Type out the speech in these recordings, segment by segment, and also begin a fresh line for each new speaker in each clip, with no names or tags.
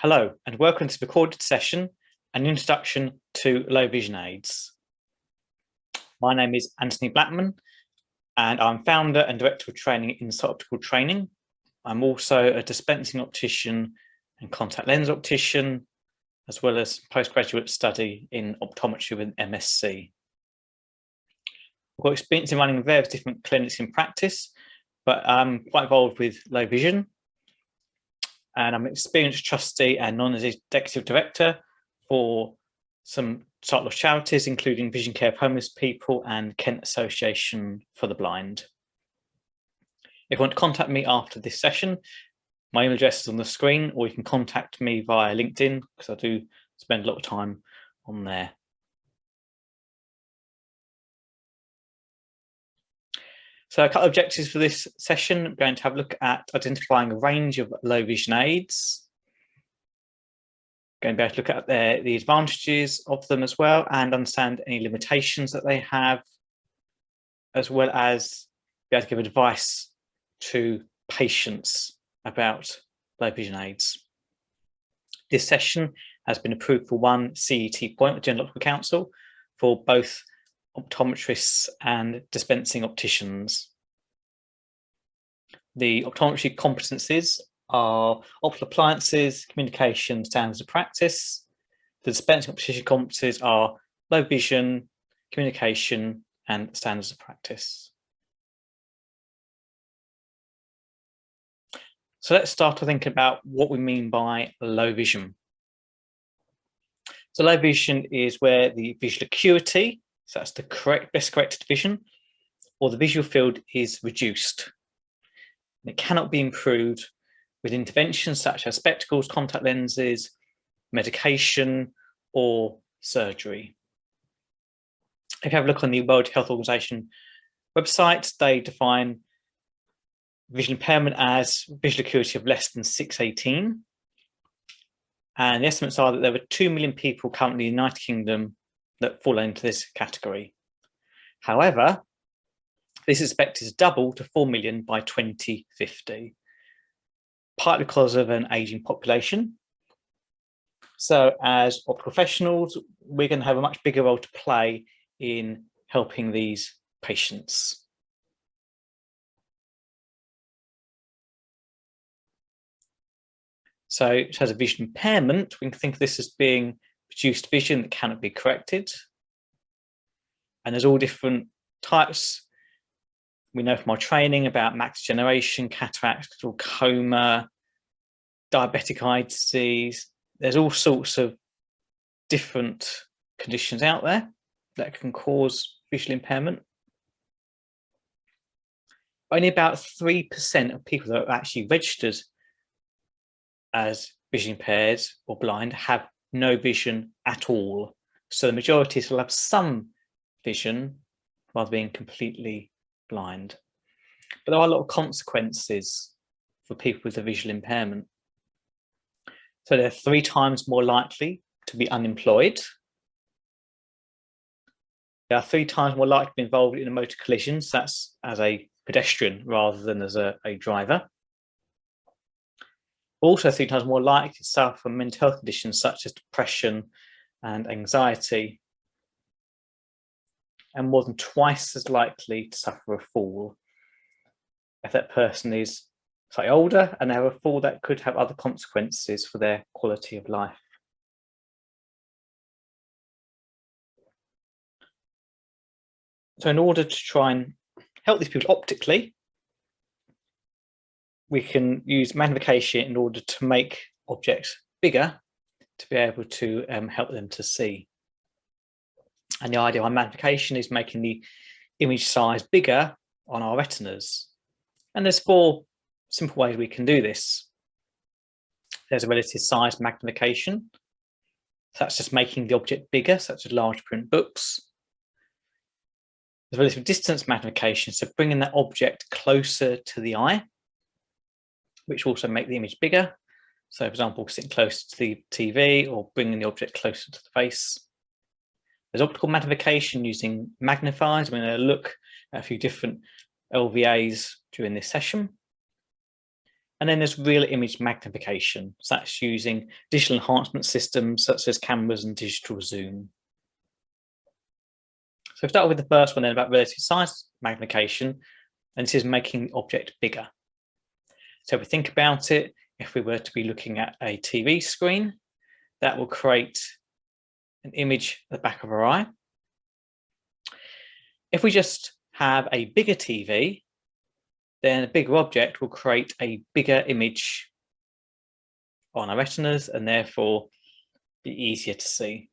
Hello, and welcome to the recorded session, an introduction to low vision aids. My name is Anthony Blackman, and I'm founder and director of training in optical training. I'm also a dispensing optician and contact lens optician, as well as postgraduate study in optometry with MSc. I've got experience in running various different clinics in practice, but I'm quite involved with low vision. And I'm an experienced trustee and non-executive director for some sightless charities, including Vision Care of Homeless People and Kent Association for the Blind. If you want to contact me after this session, my email address is on the screen, or you can contact me via LinkedIn, because I do spend a lot of time on there. So a couple of objectives for this session. I'm going to have a look at identifying a range of low vision aids. Going to be able to look at the advantages of them as well and understand any limitations that they have, as well as be able to give advice to patients about low vision aids. This session has been approved for 1 CET point with General Optical Council for both optometrists and dispensing opticians. The optometry competencies are optical appliances, communication, standards of practice. The dispensing optician competencies are low vision, communication, and standards of practice. So let's start to think about what we mean by low vision. So low vision is where the visual acuity, so that's the best corrected vision, or the visual field is reduced. And it cannot be improved with interventions such as spectacles, contact lenses, medication, or surgery. If you have a look on the World Health Organization website, they define vision impairment as visual acuity of less than 618. And the estimates are that there are 2 million people currently in the United Kingdom that fall into this category. However, this is expected to double to 4 million by 2050, partly because of an aging population. So as optical professionals, we're going to have a much bigger role to play in helping these patients. So in terms of vision impairment, we can think of this as being reduced vision that cannot be corrected. And there's all different types. We know from our training about macular degeneration, cataract, glaucoma, diabetic eye disease. There's all sorts of different conditions out there that can cause visual impairment. Only about 3% of people that are actually registered as vision impaired or blind have no vision at all. So the majority will have some vision rather than being completely blind. But there are a lot of consequences for people with a visual impairment. So they're 3 times more likely to be unemployed. They are 3 times more likely to be involved in a motor collision, so that's as a pedestrian rather than as a driver. Also 3 times more likely to suffer from mental health conditions such as depression and anxiety, and more than twice as likely to suffer a fall if that person is slightly older and they have a fall that could have other consequences for their quality of life. So in order to try and help these people optically, we can use magnification in order to make objects bigger to be able to help them to see. And the idea behind magnification is making the image size bigger on our retinas. And there's 4 simple ways we can do this. There's a relative size magnification. So that's just making the object bigger, such as large print books. There's relative distance magnification, so bringing that object closer to the eye, which also make the image bigger. So for example, sitting close to the TV or bringing the object closer to the face. There's optical magnification using magnifiers. I'm going to look at a few different LVAs during this session. And then there's real image magnification. So that's using digital enhancement systems such as cameras and digital zoom. So we start with the first one then about relative size magnification, and this is making the object bigger. So if we think about it, if we were to be looking at a TV screen, that will create an image at the back of our eye. If we just have a bigger TV, then a bigger object will create a bigger image on our retinas and therefore be easier to see.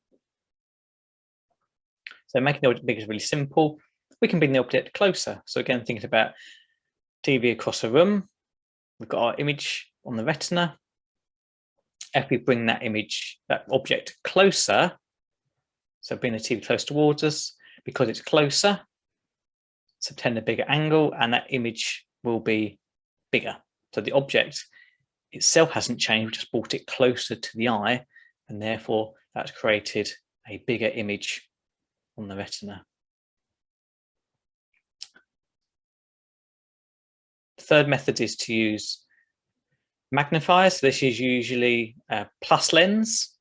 So making the object bigger is really simple. We can bring the object closer. So again, thinking about TV across a room, we've got our image on the retina. If we bring that object closer, so bring the TV close towards us, because it's closer, it's obtained a bigger angle and that image will be bigger. So the object itself hasn't changed, we just brought it closer to the eye, and therefore that's created a bigger image on the retina. The third method is to use magnifiers. So this is usually a plus lens.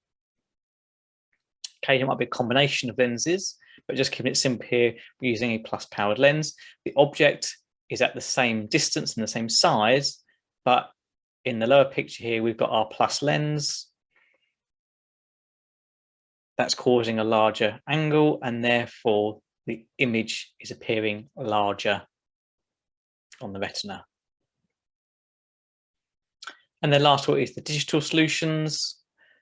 Okay, it might be a combination of lenses, but just keeping it simple here, we're using a plus powered lens. The object is at the same distance and the same size, but in the lower picture here, we've got our plus lens. That's causing a larger angle, and therefore the image is appearing larger on the retina. And the last one is the digital solutions.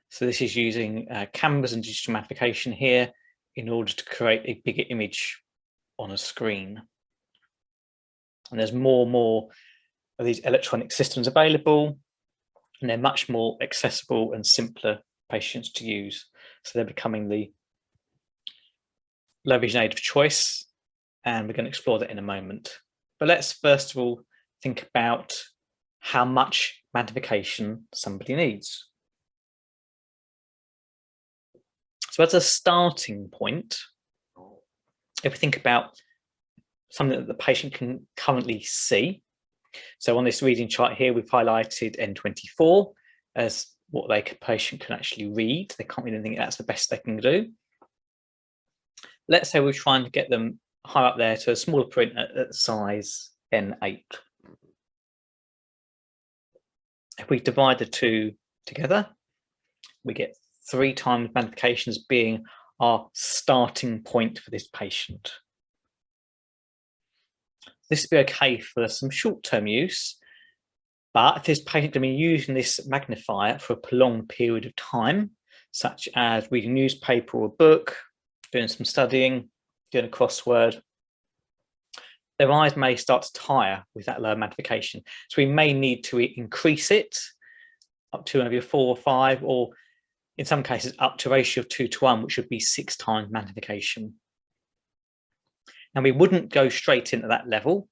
So this is using cameras and digital magnification here in order to create a bigger image on a screen. And there's more and more of these electronic systems available, and they're much more accessible and simpler for patients to use. So they're becoming the low vision aid of choice, and we're going to explore that in a moment. But let's first of all think about how much magnification somebody needs. So as a starting point, if we think about something that the patient can currently see, so on this reading chart here, we've highlighted N24 as what the patient can actually read. They can't read anything, that's the best they can do. Let's say we're trying to get them high up there to a smaller print at size N8. If we divide the two together, we get 3 times magnification as being our starting point for this patient. This would be okay for some short-term use, but if this patient can be using this magnifier for a prolonged period of time, such as reading a newspaper or a book, doing some studying, doing a crossword, their eyes may start to tire with that lower magnification. So we may need to increase it up to maybe a 4 or 5, or in some cases up to a ratio of 2 to 1, which would be 6 times magnification. And we wouldn't go straight into that level.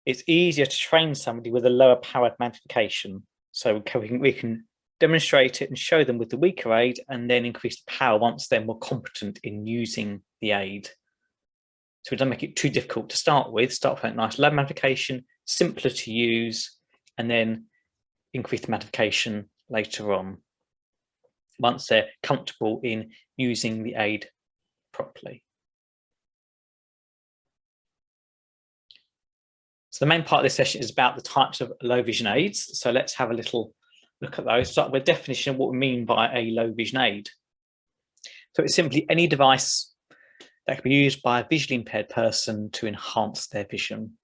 It's easier to train somebody with a lower powered magnification. So we can demonstrate it and show them with the weaker aid, and then increase the power once they're more competent in using the aid. So we don't make it too difficult to start with. Start with a nice low magnification, simpler to use, and then increase the magnification later on, once they're comfortable in using the aid properly. So the main part of this session is about the types of low vision aids. So let's have a little look at those. Start with a definition of what we mean by a low vision aid. So it's simply any device that can be used by a visually impaired person to enhance their vision.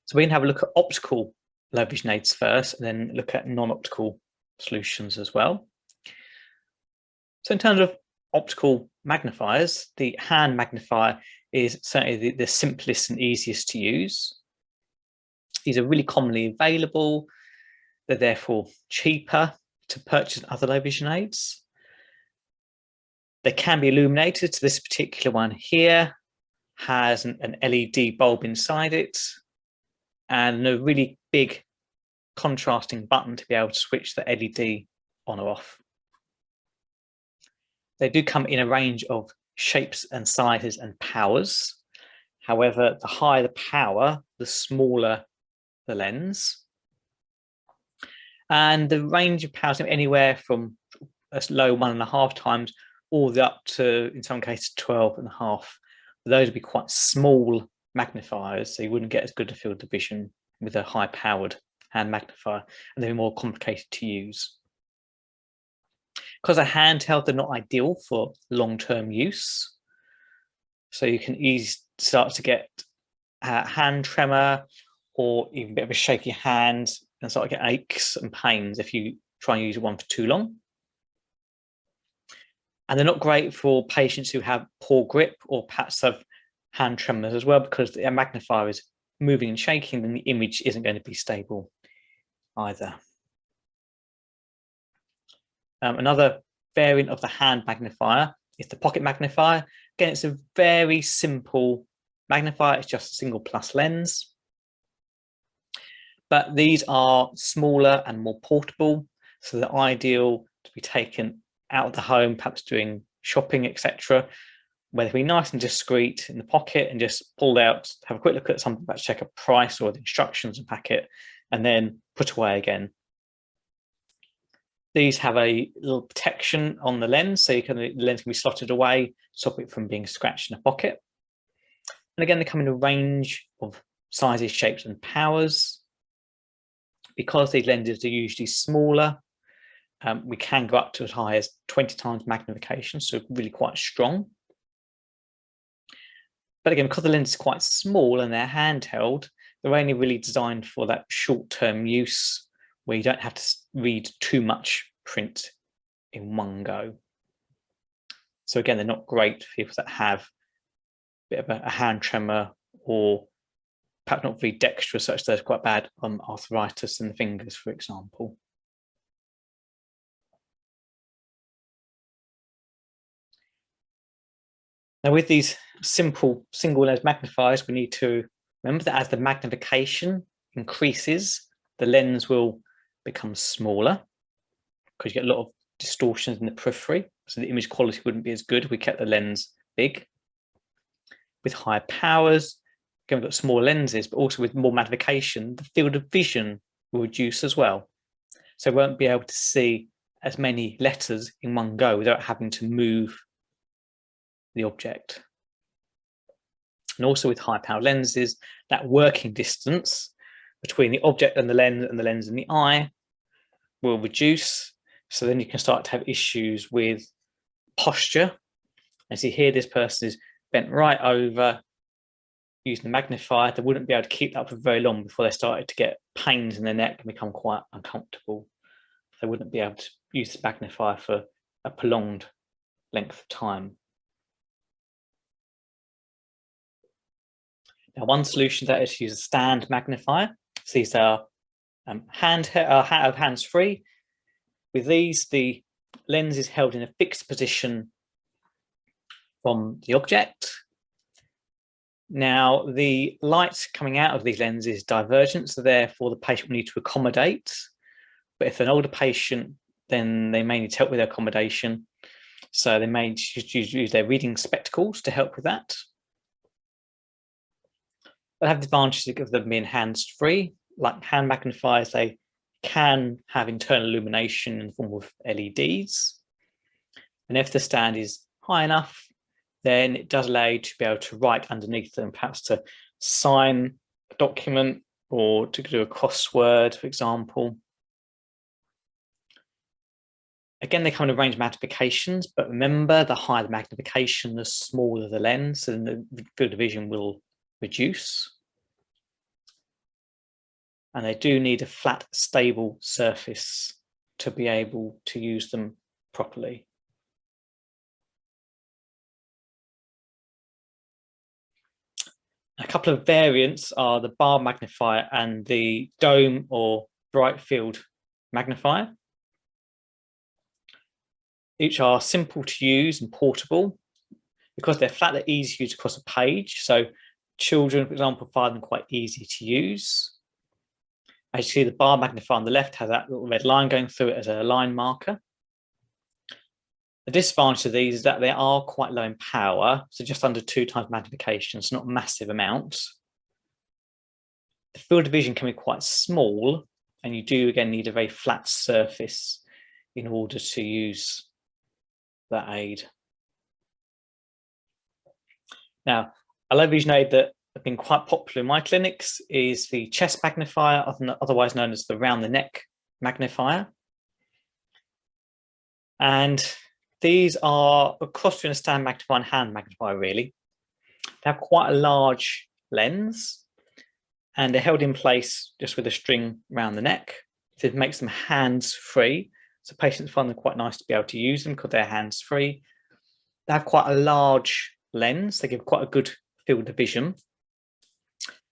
So we can have a look at optical low vision aids first, and then look at non-optical solutions as well. So in terms of optical magnifiers, the hand magnifier is certainly the simplest and easiest to use. These are really commonly available. They're therefore cheaper to purchase than other low vision aids. They can be illuminated. So this particular one here has an LED bulb inside it and a really big contrasting button to be able to switch the LED on or off. They do come in a range of shapes and sizes and powers. However, the higher the power, the smaller the lens. And the range of powers anywhere from as low 1.5 times all the way up to, in some cases, 12.5. Those would be quite small magnifiers, so you wouldn't get as good a field of vision with a high-powered hand magnifier, and they're more complicated to use. Because they're handheld, they're not ideal for long-term use. So you can easily start to get hand tremor or even a bit of a shaky hand and start to get aches and pains if you try and use one for too long. And they're not great for patients who have poor grip or perhaps have hand tremors as well, because the magnifier is moving and shaking, then the image isn't going to be stable either. Another variant of the hand magnifier is the pocket magnifier. Again, it's a very simple magnifier. It's just a single plus lens. But these are smaller and more portable, so they're ideal to be taken out of the home, perhaps doing shopping, etc., where they can be nice and discreet in the pocket and just pulled out, have a quick look at something, perhaps check a price or the instructions and pack it, and then put away again. These have a little protection on the lens, so the lens can be slotted away, stop it from being scratched in a pocket. And again, they come in a range of sizes, shapes, and powers. Because these lenses are usually smaller, we can go up to as high as 20 times magnification, so really quite strong. But again, because the lens is quite small and they're handheld, they're only really designed for that short-term use where you don't have to read too much print in one go. So again, they're not great for people that have a bit of a hand tremor or perhaps not very dexterous, such that there's quite bad arthritis in the fingers, for example. Now, with these simple single lens magnifiers, we need to remember that as the magnification increases, the lens will become smaller because you get a lot of distortions in the periphery, so the image quality wouldn't be as good if we kept the lens big. With higher powers, again, we've got smaller lenses, but also with more magnification, the field of vision will reduce as well. So we won't be able to see as many letters in one go without having to move the object. And also with high power lenses, that working distance between the object and the lens and the eye will reduce. So then you can start to have issues with posture. As you hear, this person is bent right over using the magnifier. They wouldn't be able to keep that for very long before they started to get pains in their neck and become quite uncomfortable. They wouldn't be able to use the magnifier for a prolonged length of time. Now, one solution to that is to use a stand magnifier. So these are hands-free. With these, the lens is held in a fixed position from the object. Now, the light coming out of these lenses is divergent, so therefore the patient will need to accommodate. But if an older patient, then they may need help with their accommodation. So they may use their reading spectacles to help with that. But have the advantage of them being hands-free. Like hand magnifiers, they can have internal illumination in the form of LEDs. And if the stand is high enough, then it does allow you to be able to write underneath them, perhaps to sign a document or to do a crossword, for example. Again, they come in a range of magnifications, but remember, the higher the magnification, the smaller the lens, and the field of vision will reduce. And they do need a flat, stable surface to be able to use them properly. A couple of variants are the bar magnifier and the dome or bright field magnifier. Each are simple to use and portable. Because they're flat, they're easy to use across a page. So children, for example, find them quite easy to use. As you see, the bar magnifier on the left has that little red line going through it as a line marker. The disadvantage of these is that they are quite low in power, so just under 2 times magnification, so not massive amounts. the field of vision can be quite small, and you do again need a very flat surface in order to use that aid. Now, a low vision aid that have been quite popular in my clinics is the chest magnifier, otherwise known as the round the neck magnifier. And these are a cross between a stand magnifier and hand magnifier, really. They have quite a large lens, and they're held in place just with a string around the neck. So it makes them hands-free. So patients find them quite nice to be able to use them because they're hands-free. They have quite a large lens. They give quite a good field of vision.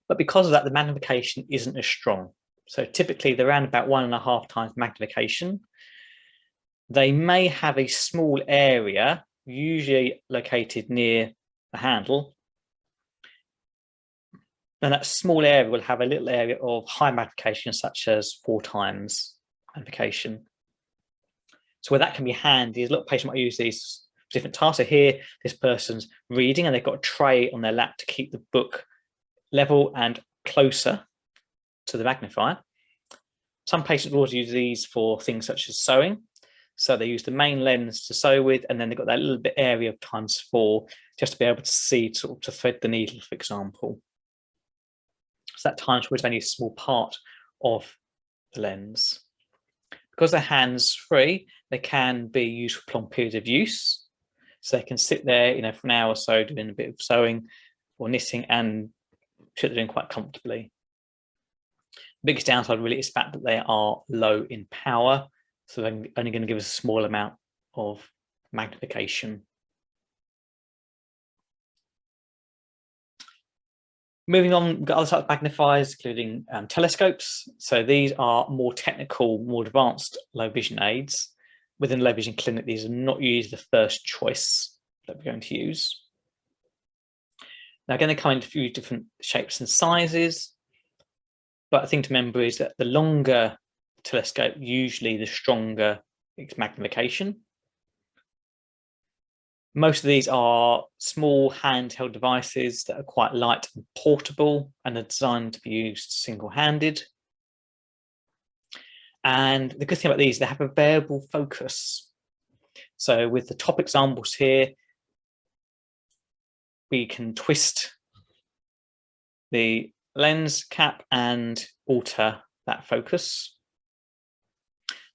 But because of that, the magnification isn't as strong. So typically they're around about 1.5 times magnification. They may have a small area, usually located near the handle. And that small area will have a little area of high magnification, such as 4 times magnification. So where that can be handy is a lot of patients might use these for different tasks. So here, this person's reading and they've got a tray on their lap to keep the book level and closer to the magnifier. Some patients will also use these for things such as sewing. So they use the main lens to sew with, and then they've got that little bit area of ×4 just to be able to see, sort of to thread the needle, for example. So that ×4 is only a small part of the lens. Because they're hands-free, they can be used for prolonged periods of use. So they can sit there, for an hour or so doing a bit of sewing or knitting and they're doing quite comfortably. The biggest downside really is the fact that they are low in power. So they're only going to give us a small amount of magnification. Moving on, we've got other types of magnifiers, including telescopes. So these are more technical, more advanced low vision aids. Within the low vision clinic, these are not usually the first choice that we're going to use. Now, again, they come in a few different shapes and sizes. But the thing to remember is that the longer telescope, usually the stronger its magnification. Most of these are small handheld devices that are quite light and portable and are designed to be used single-handed. And the good thing about these, they have a variable focus. So with the top examples here, we can twist the lens cap and alter that focus.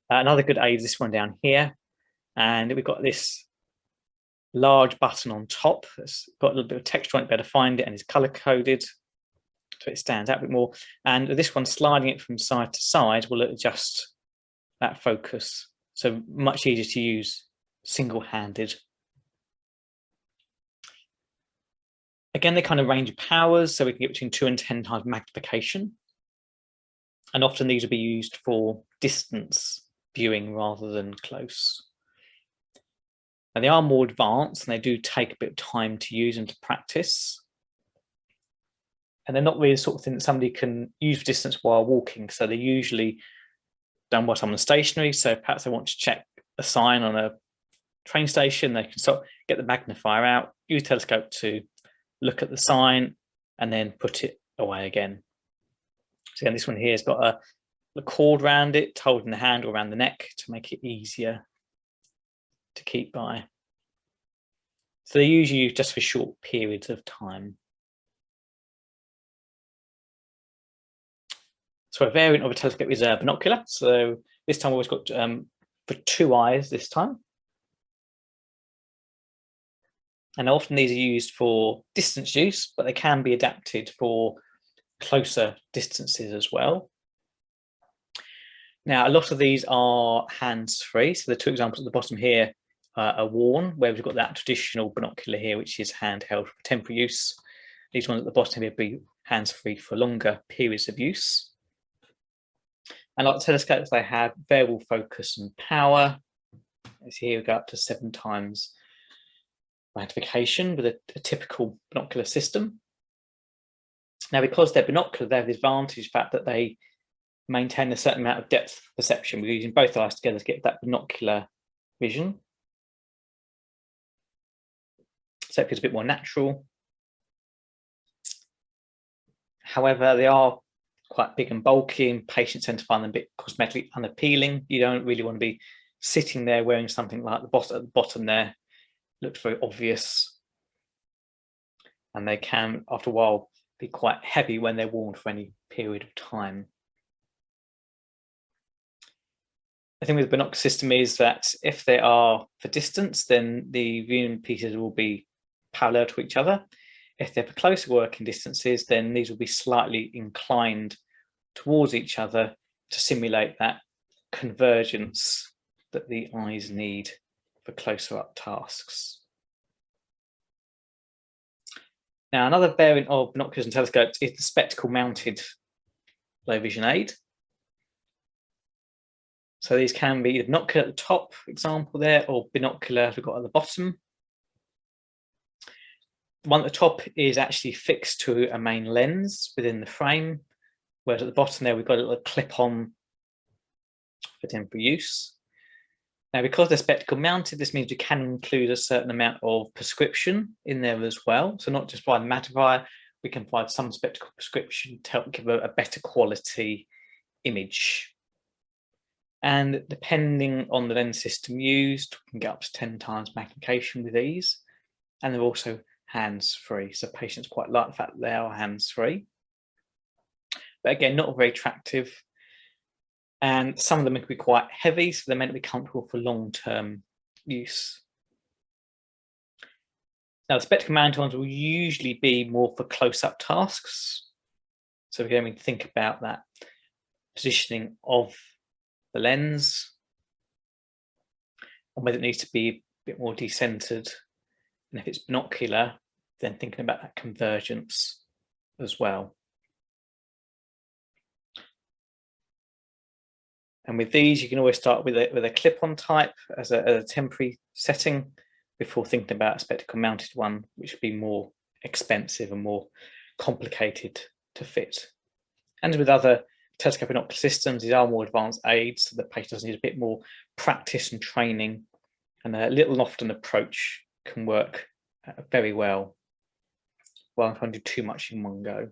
Another good aid is this one down here. And we've got this large button on top. It's got a little bit of texture on it, better find it, and it's color coded so it stands out a bit more. And this one, sliding it from side to side, will adjust that focus. So much easier to use single-handed. Again, they kind of range powers, so we can get between 2 and 10 times magnification. And often these will be used for distance viewing rather than close. And they are more advanced and they do take a bit of time to use and to practice. And they're not really the sort of thing that somebody can use for distance while walking. So they're usually done while someone's stationary. So perhaps they want to check a sign on a train station. They can sort of get the magnifier out, use a telescope to look at the sign and then put it away again. So again, this one here has got a cord around it, holding the handle around the neck to make it easier to keep by. So they're usually used just for short periods of time. So a variant of a telescope is a binocular. So this time we've got for 2 eyes this time. And often these are used for distance use, but they can be adapted for closer distances as well. Now, a lot of these are hands-free. So the 2 examples at the bottom here are worn, where we've got that traditional binocular here, which is handheld for temporary use. These ones at the bottom here be hands-free for longer periods of use. And like the telescopes, they have variable focus and power. As here, we go up to 7 times magnification with a typical binocular system. Now, because they're binocular, they have the advantage fact that they maintain a certain amount of depth perception. We're using both eyes together to get that binocular vision. So it feels a bit more natural. However, they are quite big and bulky, and patients tend to find them a bit cosmetically unappealing. You don't really want to be sitting there wearing something like at the bottom there. Looks very obvious. And they can, after a while, be quite heavy when they're worn for any period of time. The thing with the binocular system is that if they are for distance, then the viewing pieces will be parallel to each other. If they're for closer working distances, then these will be slightly inclined towards each other to simulate that convergence that the eyes need for closer up tasks. Now, another variant of binoculars and telescopes is the spectacle mounted low vision aid. So these can be either binocular at the top, example there, or binocular as we've got at the bottom. The one at the top is actually fixed to a main lens within the frame, whereas at the bottom there we've got a little clip-on for temporary use. Now, because they're spectacle mounted, this means we can include a certain amount of prescription in there as well. So not just by the magnifier, we can provide some spectacle prescription to help give a better quality image. And depending on the lens system used, we can get up to 10 times magnification with these. And they're also hands-free. So patients quite like the fact that they are hands-free. But again, not very attractive. And some of them can be quite heavy, so they're meant to be comfortable for long-term use. Now, the spectacle mounted ones will usually be more for close-up tasks. So again, we can think about that positioning of the lens and whether it needs to be a bit more decentered. And if it's binocular, then thinking about that convergence as well. And with these, you can always start with a clip-on type as a temporary setting before thinking about a spectacle mounted one, which would be more expensive and more complicated to fit. And with other telescope binocular systems, these are more advanced aids, so the patient does need a bit more practice and training, and a little and often approach can work very well while I'm trying to do too much in one go.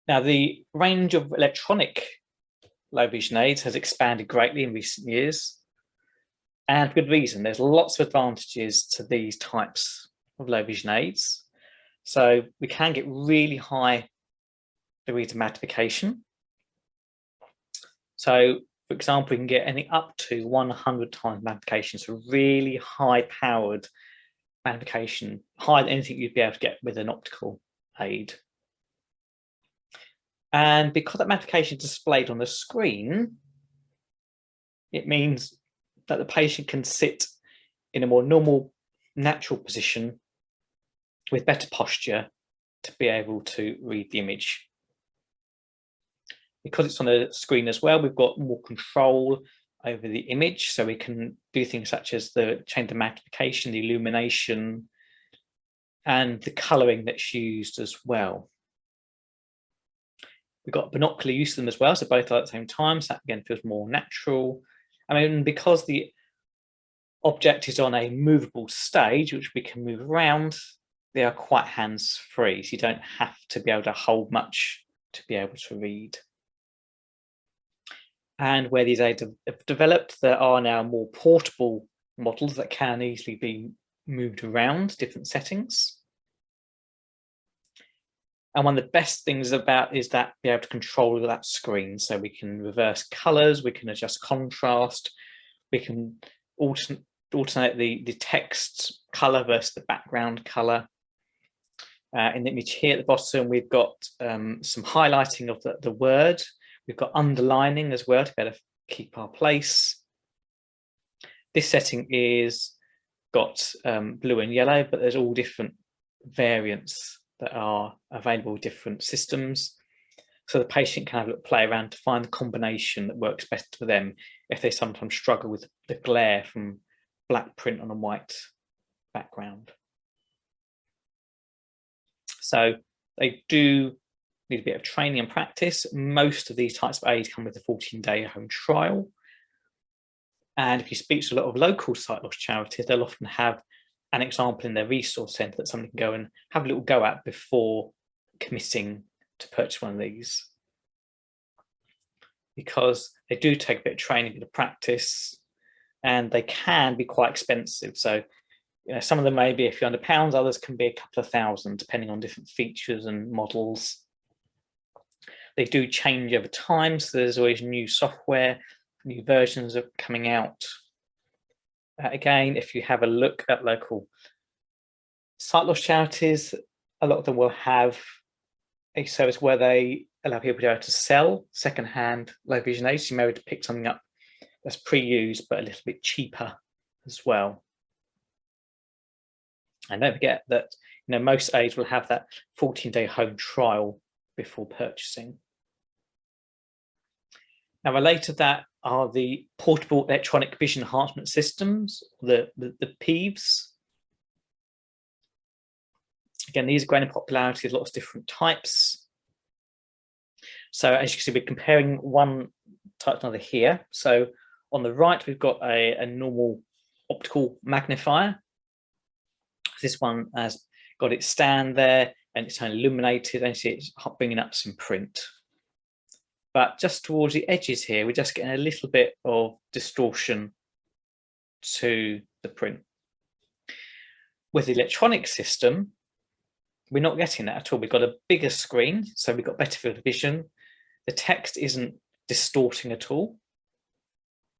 Now, the range of electronic low vision aids has expanded greatly in recent years, and for good reason. There's lots of advantages to these types of low vision aids. So we can get really high degrees of magnification. So, for example, we can get any up to 100 times magnification, so really high-powered magnification, higher than anything you'd be able to get with an optical aid. And because that magnification is displayed on the screen, it means that the patient can sit in a more normal, natural position with better posture to be able to read the image. Because it's on a screen as well, we've got more control over the image, so we can do things such as change the magnification, the illumination, and the colouring that's used as well. We've got binocular use of them as well, so both are at the same time, so that again feels more natural. I mean, because the object is on a movable stage, which we can move around, they are quite hands-free, so you don't have to be able to hold much to be able to read. And where these aids have developed, there are now more portable models that can easily be moved around different settings. And one of the best things about is that be able to control that screen. So we can reverse colors, we can adjust contrast, we can alternate the text color versus the background color. In the image here at the bottom, we've got some highlighting of the word. We've got underlining as well to be able to keep our place. This setting is got blue and yellow, but there's all different variants that are available with different systems. So the patient can have a little play around to find the combination that works best for them if they sometimes struggle with the glare from black print on a white background. So they do need a bit of training and practice. Most of these types of aids come with a 14-day home trial. And if you speak to a lot of local sight loss charities, they'll often have an example in their resource centre that somebody can go and have a little go at before committing to purchase one of these, because they do take a bit of training, a bit of practice, and they can be quite expensive. So, you know, some of them may be a few £100s, others can be a couple of thousand, depending on different features and models. They do change over time, so there's always new software, new versions are coming out. Again, if you have a look at local sight loss charities, a lot of them will have a service where they allow people to be able to sell second-hand low vision aids. You may be able to pick something up that's pre-used but a little bit cheaper as well. And don't forget that, you know, most aids will have that 14-day home trial before purchasing. Now, related to that are the portable electronic vision enhancement systems, the PEVs. Again, these are growing in popularity. There's lots of different types. So as you can see, we're comparing one type to another here. So on the right, we've got a normal optical magnifier. This one has got its stand there and it's illuminated, and you see it's bringing up some print. But just towards the edges here, we're just getting a little bit of distortion to the print. With the electronic system, we're not getting that at all. We've got a bigger screen, so we've got better field of vision. The text isn't distorting at all.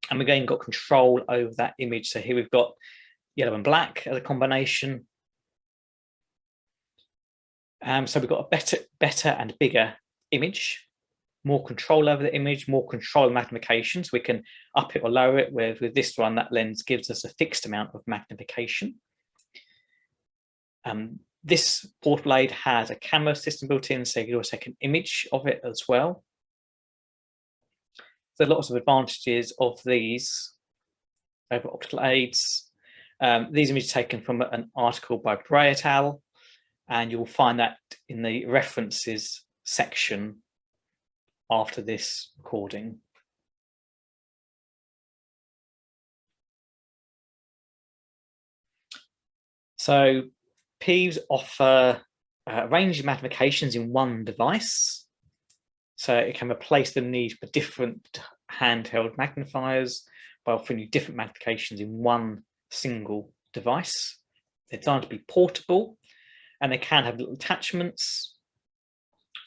And we've again got control over that image. So here we've got yellow and black as a combination. So we've got a better and bigger image, more control over the image, more control of magnification. So we can up it or lower it, whereas with this one, that lens gives us a fixed amount of magnification. This portable aid has a camera system built in, so you can also take an image of it as well. So lots of advantages of these over optical aids. These images are taken from an article by Bray et al., and you'll find that in the references section after this recording. So PEVs offer a range of magnifications in one device. So it can replace the need for different handheld magnifiers by offering you different magnifications in one single device. They're designed to be portable, and they can have little attachments.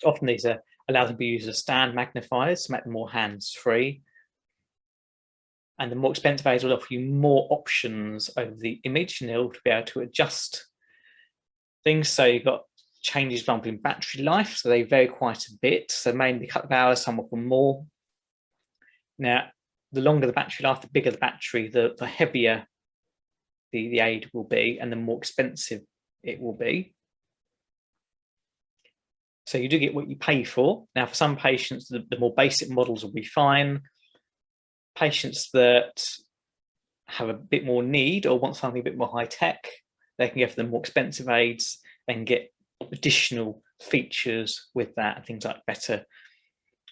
Often these allow them to be used as stand magnifiers to make them more hands-free. And the more expensive aids will offer you more options over the image, and they'll be able to adjust things. So you've got changes, for example, in battery life, so they vary quite a bit. So mainly a couple of hours, some of them more. Now, the longer the battery life, the bigger the battery, the heavier the aid will be, and the more expensive it will be. So you do get what you pay for. Now, for some patients, the more basic models will be fine. Patients that have a bit more need or want something a bit more high tech, they can go for the more expensive aids and get additional features with that, and things like better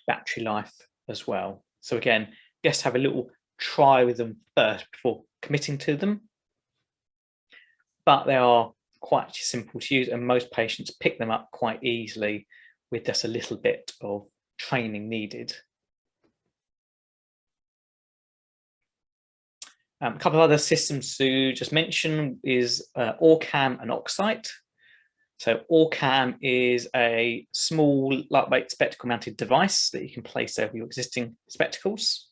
battery life as well. So again, just have a little try with them first before committing to them. But they are quite simple to use, and most patients pick them up quite easily with just a little bit of training needed. A couple of other systems to just mention is OrCam and Oxite. So OrCam is a small, lightweight spectacle mounted device that you can place over your existing spectacles.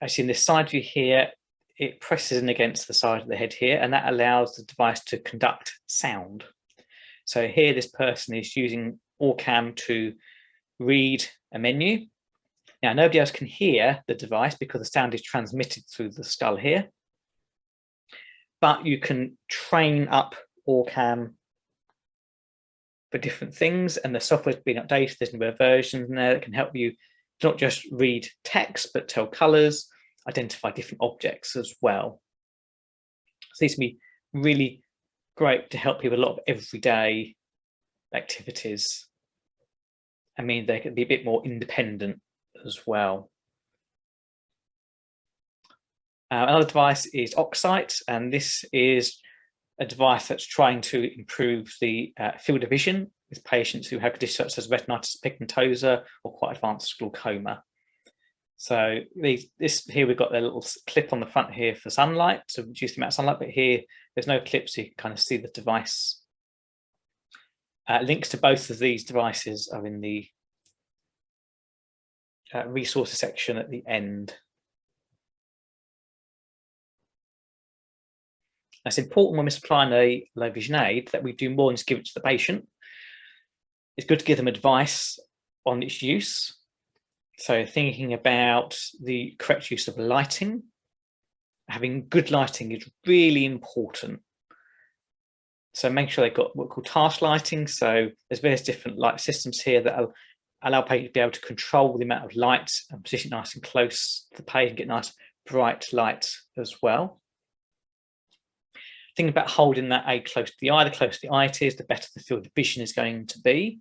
Actually, in this side view here, it presses in against the side of the head here, and that allows the device to conduct sound. So here, this person is using OrCam to read a menu. Now, nobody else can hear the device because the sound is transmitted through the skull here. But you can train up OrCam for different things, and the software's been updated. There's newer versions in there that can help you not just read text, but tell colors, identify different objects as well. So these can be really great to help people with a lot of everyday activities. I mean, they can be a bit more independent as well. Another device is Oxite, and this is a device that's trying to improve the field of vision with patients who have conditions such as retinitis pigmentosa or quite advanced glaucoma. So this here we've got the little clip on the front here for sunlight to reduce the amount of sunlight, but here there's no clip, so you can kind of see the device. Links to both of these devices are in the resources section at the end. It's important when we're supplying a low vision aid that we do more than just give it to the patient. It's good to give them advice on its use. So thinking about the correct use of lighting, having good lighting is really important. So make sure they've got what we call task lighting. So there's various different light systems here that allow patients to be able to control the amount of light and position nice and close to the patient, get nice bright light as well. Think about holding that aid close to the eye. The closer the eye it is, the better the field of vision is going to be.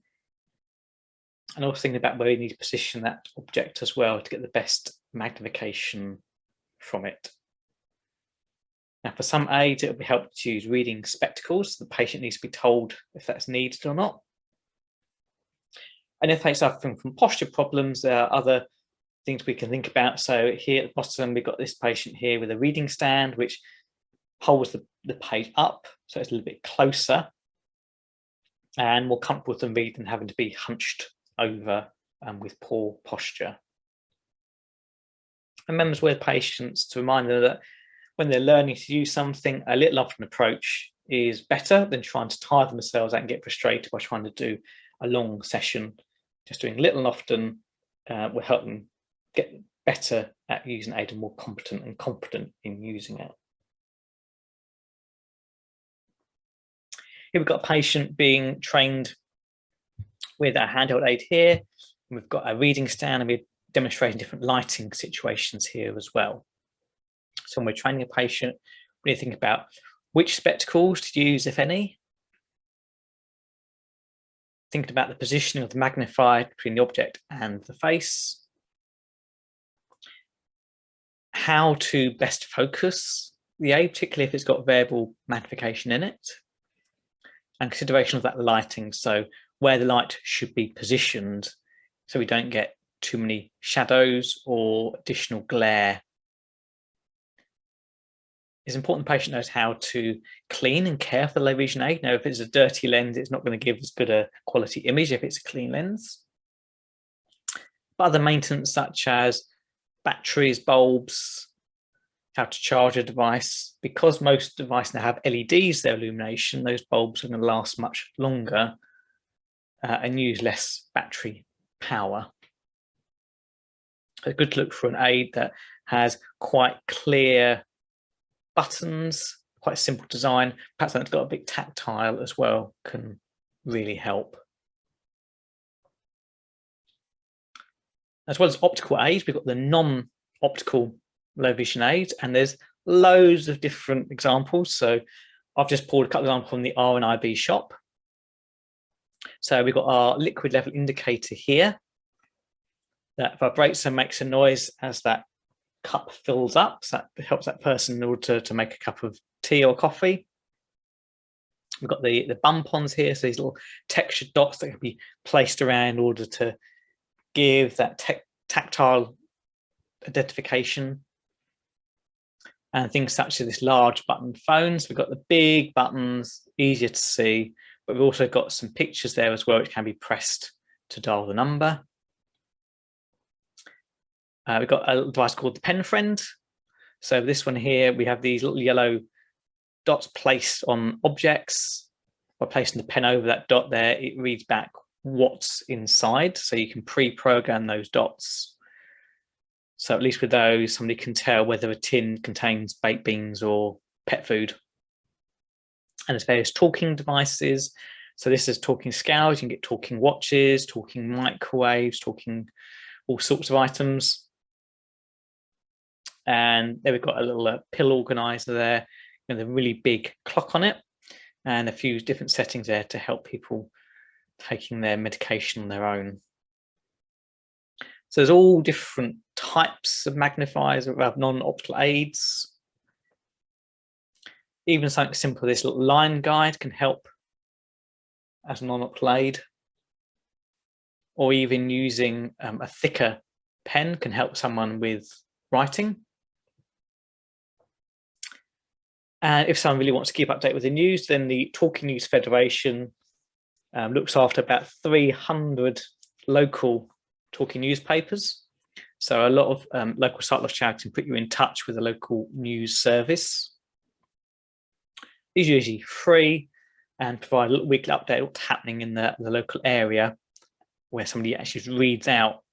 And also thinking about where you need to position that object as well to get the best magnification from it. Now, for some aids, it will be helpful to use reading spectacles. The patient needs to be told if that's needed or not. And if they're suffering from posture problems, there are other things we can think about. So here at the bottom, we've got this patient here with a reading stand, which holds the page up, so it's a little bit closer and more comfortable to read than having to be hunched over with poor posture. And members with patients to remind them that when they're learning to use something, a little often approach is better than trying to tire themselves out and get frustrated by trying to do a long session. Just doing little and often will help them get better at using aid and more competent and confident in using it. Here we've got a patient being trained with a handheld aid here. We've got a reading stand and we're demonstrating different lighting situations here as well. So when we're training a patient, we need to think about which spectacles to use, if any. Thinking about the positioning of the magnifier between the object and the face. How to best focus the aid, particularly if it's got variable magnification in it. And consideration of that lighting, so where the light should be positioned so we don't get too many shadows or additional glare. It's important the patient knows how to clean and care for the low vision aid. Now, if it's a dirty lens, it's not going to give as good a quality image if it's a clean lens. But other maintenance such as batteries, bulbs, how to charge a device, because most devices now have LEDs, their illumination, those bulbs are going to last much longer and use less battery power. A good look for an aid that has quite clear buttons, quite simple design, perhaps that's got a bit tactile as well, can really help. As well as optical aids, we've got the non-optical low vision aids, and there's loads of different examples. So I've just pulled a couple of examples from the R&IB shop. So we've got our liquid level indicator here that vibrates and makes a noise as that cup fills up. So that helps that person in order to make a cup of tea or coffee. We've got the bump-ons here, so these little textured dots that can be placed around in order to give that tactile identification. And things such as this large button phone. So we've got the big buttons, easier to see, but we've also got some pictures there as well, which can be pressed to dial the number. We've got a device called the Pen Friend. So this one here, we have these little yellow dots placed on objects. By placing the pen over that dot there, it reads back what's inside. So you can pre-program those dots. So at least with those, somebody can tell whether a tin contains baked beans or pet food. And there's various talking devices. So this is talking scales. You can get talking watches, talking microwaves, talking all sorts of items. And there we've got a little pill organizer there with a really big clock on it and a few different settings there to help people taking their medication on their own. So there's all different types of magnifiers of non-optical aids. Even something simple, this little line guide can help as an on-off aid, or even using a thicker pen can help someone with writing. And if someone really wants to keep up to date with the news, then the Talking News Federation looks after about 300 local talking newspapers. So a lot of local sight-loss charities can put you in touch with a local news service. These are usually free and provide a little weekly update of what's happening in the local area, where somebody actually reads out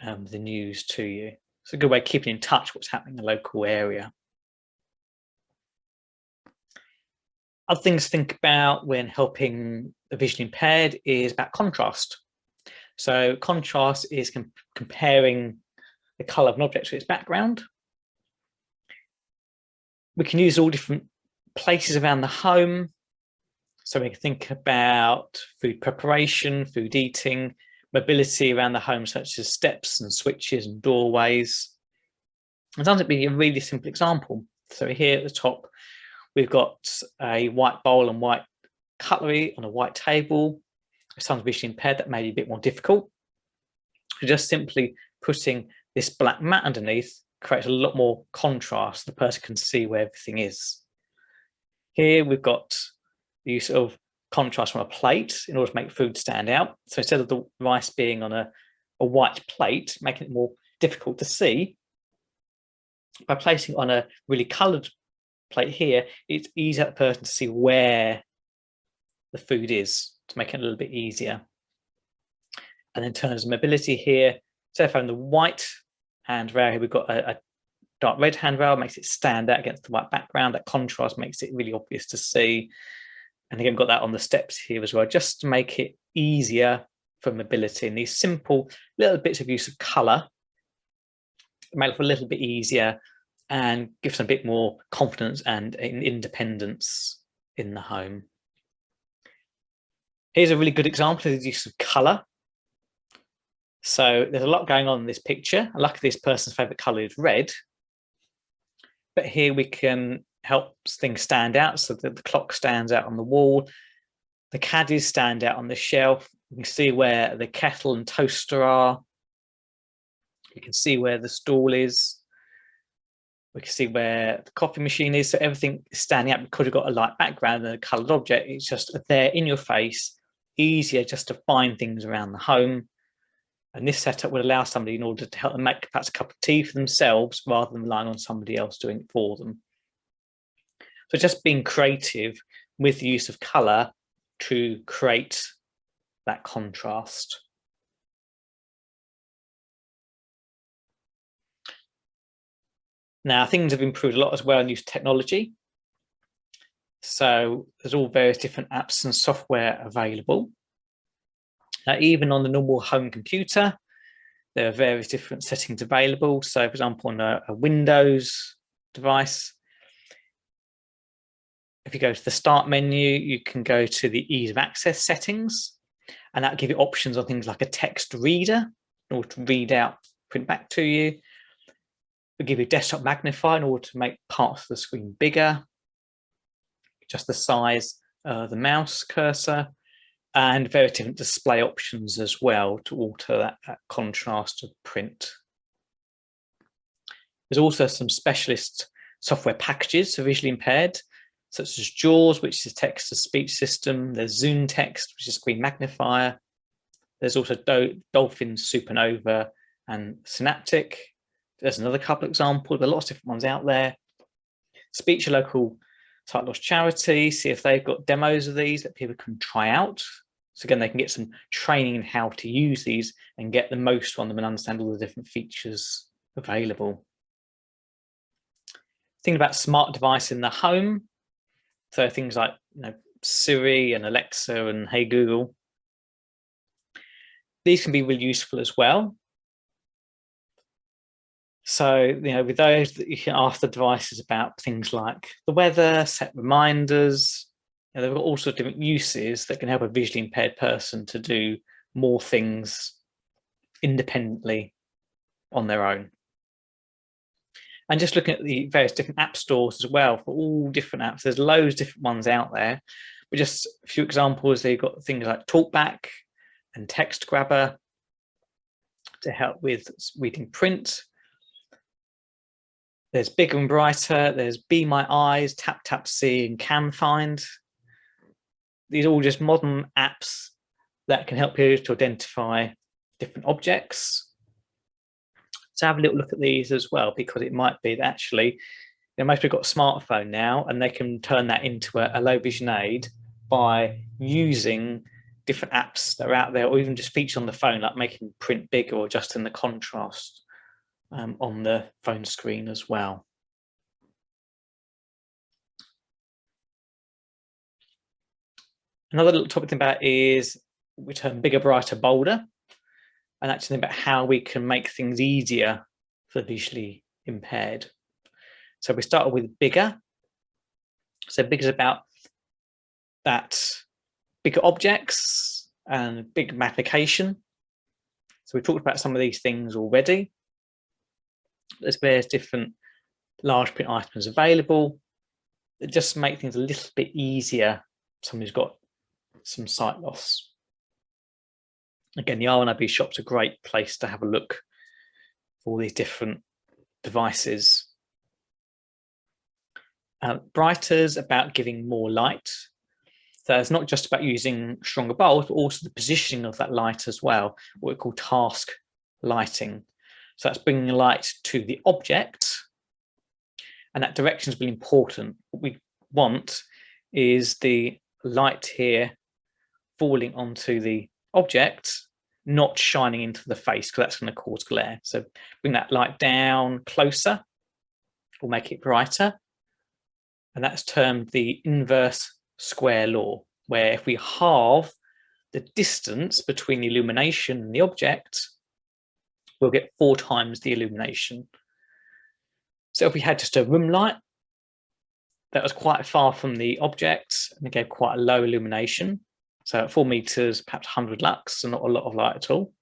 the news to you. It's a good way of keeping in touch what's happening in the local area. Other things to think about when helping the visually impaired is about contrast. So contrast is comparing the colour of an object to its background. We can use all different places around the home. So we can think about food preparation, food eating, mobility around the home, such as steps and switches and doorways. And sometimes it'd be a really simple example. So here at the top, we've got a white bowl and white cutlery on a white table. If someone's visually impaired, that may be a bit more difficult. So just simply putting this black mat underneath creates a lot more contrast. The person can see where everything is. Here we've got the use of contrast from a plate in order to make food stand out. So instead of the rice being on a white plate, making it more difficult to see, by placing it on a really coloured plate here, it's easier for the person to see where the food is, to make it a little bit easier. And in terms of mobility here, so if I'm the white handrail here, we've got a dark red handrail, makes it stand out against the white background. That contrast makes it really obvious to see. And again, we've got that on the steps here as well, just to make it easier for mobility. And these simple little bits of use of colour make it a little bit easier and gives them a bit more confidence and independence in the home. Here's a really good example of the use of colour. So there's a lot going on in this picture. Luckily, this person's favourite colour is red. But here we can help things stand out, so that the clock stands out on the wall. The caddies stand out on the shelf. You can see where the kettle and toaster are. You can see where the stool is. We can see where the coffee machine is. So everything is standing out because you've got a light background and a coloured object. It's just there in your face, easier just to find things around the home. And this setup would allow somebody, in order to help them make perhaps a cup of tea for themselves, rather than relying on somebody else doing it for them. So just being creative with the use of colour to create that contrast. Now, things have improved a lot as well in use of technology. So there's all various different apps and software available. Now, even on the normal home computer, there are various different settings available. So, for example, on a Windows device, if you go to the Start menu, you can go to the Ease of Access settings, and that'll give you options on things like a text reader in order to read out, print back to you. It'll give you a desktop magnifier in order to make parts of the screen bigger, just the size of the mouse cursor, and various different display options as well to alter that contrast of print. There's also some specialist software packages for visually impaired, such as JAWS, which is a text-to-speech system. There's Zoom Text, which is a screen magnifier. There's also Dolphin Supernova and Synaptic. There's another couple of examples, but lots of different ones out there. Speak your local sight loss charity, see if they've got demos of these that people can try out. So again, they can get some training in how to use these and get the most from them and understand all the different features available. Think about smart device in the home. So things like Siri and Alexa and Hey Google. These can be really useful as well. So, with those, you can ask the devices about things like the weather, set reminders. They've got all sorts of different uses that can help a visually impaired person to do more things independently on their own. And just looking at the various different app stores as well for all different apps, there's loads of different ones out there. But just a few examples, they've got things like Talkback and Text Grabber to help with reading print. There's Bigger and Brighter, there's Be My Eyes, Tap Tap See, and Can Find. These are all just modern apps that can help you to identify different objects. So have a little look at these as well, because it might be that actually, most people got a smartphone now, and they can turn that into a low vision aid by using different apps that are out there, or even just features on the phone, like making print bigger or adjusting the contrast on the phone screen as well. Another little topic to think about is we term Bigger, Brighter, Bolder, and actually think about how we can make things easier for the visually impaired. So we started with bigger. So bigger is about that bigger objects and big application. So we talked about some of these things already. There's various different large print items available that just make things a little bit easier for someone who's got some sight loss. Again, the RNIB shop's a great place to have a look for all these different devices. Brighter's about giving more light. So it's not just about using stronger bulbs, but also the positioning of that light as well, what we call task lighting. So that's bringing light to the object, and that direction is really important. What we want is the light here falling onto the object, not shining into the face, because that's going to cause glare. So bring that light down closer, will make it brighter. And that's termed the inverse square law, where if we halve the distance between the illumination and the object, we'll get 4 times the illumination. So if we had just a room light that was quite far from the object and it gave quite a low illumination, so at 4 meters, perhaps 100 lux, so not a lot of light at all.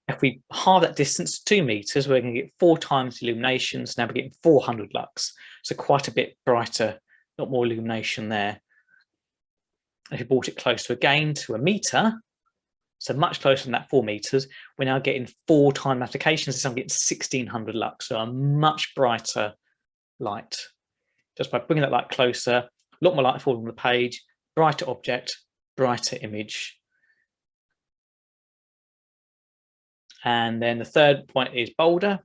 If we halve that distance to 2 meters, we're going to get 4 times the illumination. So now we're getting 400 lux. So quite a bit brighter, a lot more illumination there. If we brought it closer again to 1 meter, so much closer than that 4 meters, we're now getting 4 times applications. So I'm getting 1600 lux, so a much brighter light. Just by bringing that light closer, a lot more light falling on the page, brighter object, brighter image. And then the third point is bolder,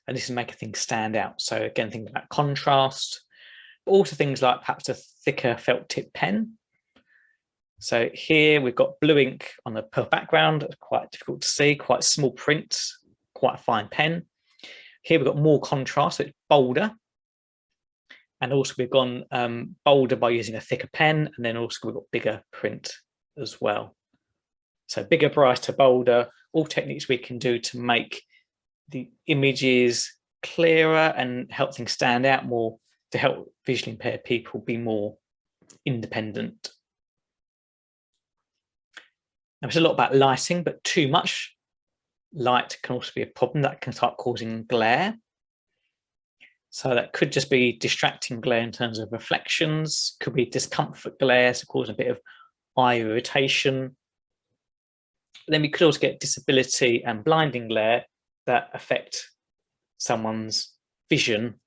and this is making things stand out. So again, things like contrast, but also things like perhaps a thicker felt tip pen. So here we've got blue ink on a purple background. It's quite difficult to see, quite small print, quite a fine pen. Here we've got more contrast, so it's bolder. And also we've gone bolder by using a thicker pen, and then also we've got bigger print as well. So bigger, brighter, bolder, all techniques we can do to make the images clearer and help things stand out more, to help visually impaired people be more independent. Now, there's a lot about lighting, but too much light can also be a problem that can start causing glare. So that could just be distracting glare in terms of reflections, could be discomfort glare, so causing a bit of eye irritation. Then we could also get disability and blinding glare that affect someone's vision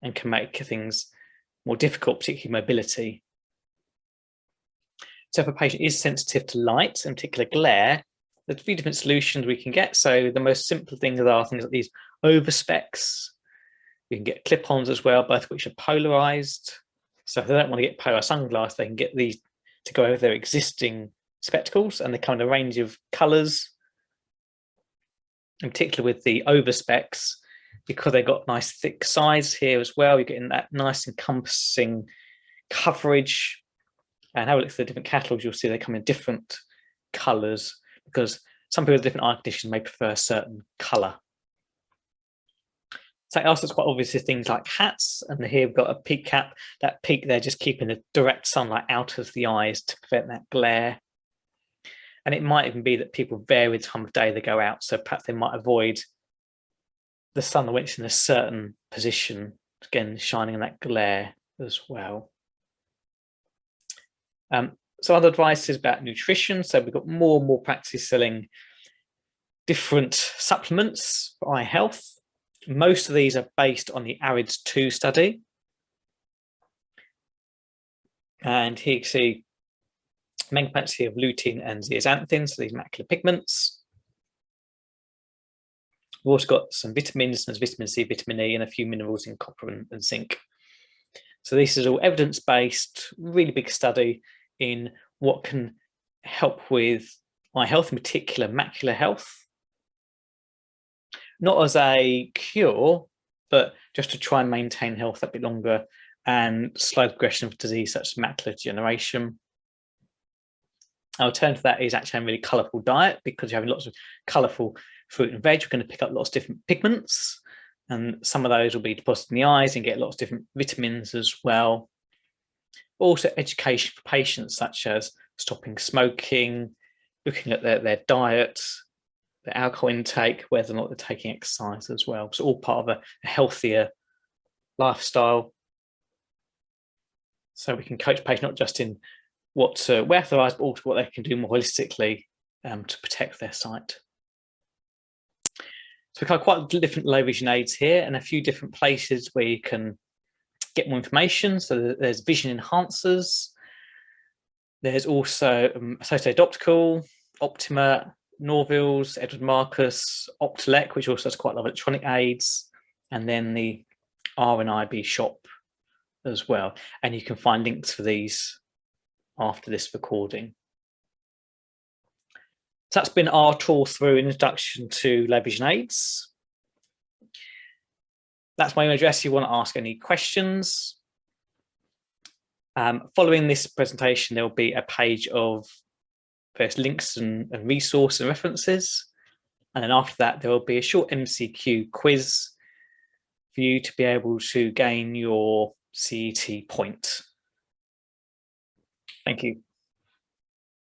and can make things more difficult, particularly mobility. So if a patient is sensitive to light, in particular glare, there's a few different solutions we can get. So the most simple things are things like these over specs. You can get clip-ons as well, both of which are polarized. So if they don't want to get polarized sunglasses, they can get these to go over their existing spectacles, and they come in a range of colors. In particular with the over specs, because they've got nice thick sides here as well, you're getting that nice encompassing coverage. And have a look at the different catalogs, you'll see they come in different colors, because some people with different eye conditions may prefer a certain color. So also it's quite obvious things like hats, and here we've got a peak cap. That peak there just keeping the direct sunlight out of the eyes to prevent that glare. And it might even be that people vary the time of day they go out, so perhaps they might avoid the sun when it's in a certain position, again, shining in that glare as well. So other advice is about nutrition. So we've got more and more practices selling different supplements for eye health. Most of these are based on the ARIDS 2 study. And here you can see main capacity of lutein and zeaxanthin, so these macular pigments. We've also got some vitamins, there's vitamin C, vitamin E, and a few minerals in copper and zinc. So this is all evidence-based, really big study in what can help with eye health, in particular macular health. Not as a cure, but just to try and maintain health a bit longer and slow progression of disease such as macular degeneration. Our turn to that is actually a really colourful diet, because you're having lots of colourful fruit and veg. You're going to pick up lots of different pigments, and some of those will be deposited in the eyes and get lots of different vitamins as well. Also education for patients, such as stopping smoking, looking at their diet, their alcohol intake, whether or not they're taking exercise as well. So all part of a healthier lifestyle. So we can coach patients not just in what to wear for their eyes, but also what they can do more holistically to protect their sight. So we've got quite different low vision aids here, and a few different places where you can get more information. So there's vision enhancers. There's also Associated Optical, Optima, Norville's, Edward Marcus, Optilec, which also has quite a lot of electronic aids, and then the RNIB shop as well. And you can find links for these after this recording. So that's been our tour through introduction to low vision aids. That's my email address if you want to ask any questions. Following this presentation, there will be a page of various links and resources and references. And then after that, there will be a short MCQ quiz for you to be able to gain your CET point. Thank you.